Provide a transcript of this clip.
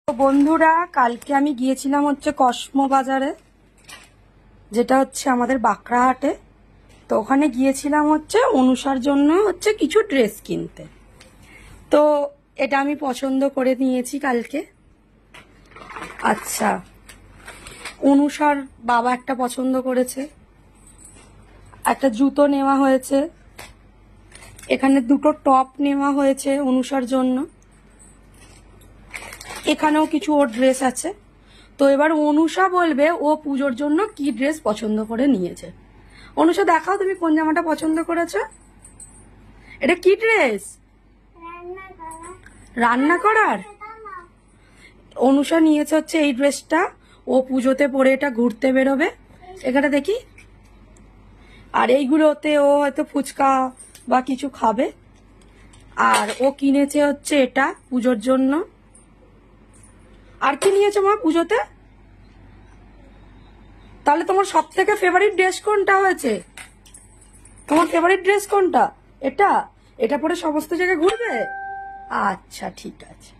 তো বন্ধুরা, কালকে আমি গিয়েছিলাম হচ্ছে কসমো বাজারে, যেটা হচ্ছে আমাদের বাঁকড়াহাটে। তো ওখানে গিয়েছিলাম হচ্ছে অনুষার জন্য হচ্ছে কিছু ড্রেস কিনতে। তো এটা আমি পছন্দ করে নিয়েছি কালকে। আচ্ছা, অনুষার বাবা একটা পছন্দ করেছে, একটা জুতো নেওয়া হয়েছে, এখানে দুটো টপ নেওয়া হয়েছে অনুষার জন্য, এখানেও কিছু ওর ড্রেস আছে। তো এবার অনুষা বলবে ও পুজোর জন্য কি ড্রেস পছন্দ করে নিয়েছে। অনুষা, দেখাও তুমি কোন জামাটা পছন্দ করেছো। এটা কি ড্রেস? রান্না করার। অনুষা নিয়েছে হচ্ছে এই ড্রেসটা, ও পুজোতে পরে এটা ঘুরতে বেরোবে। এখানে দেখি। আর এইগুলোতে ও হয়তো ফুচকা বা কিছু খাবে। আর ও কিনেছে হচ্ছে এটা পুজোর জন্য। আর কি নিয়েছো মা পুজোতে? তাহলে তোমার সব থেকে ফেভারিট ড্রেস কোনটা হয়েছে? তোমার ফেভারিট ড্রেস কোনটা? এটা এটা পরে সমস্ত জায়গায় ঘুরবে? আচ্ছা, ঠিক আছে।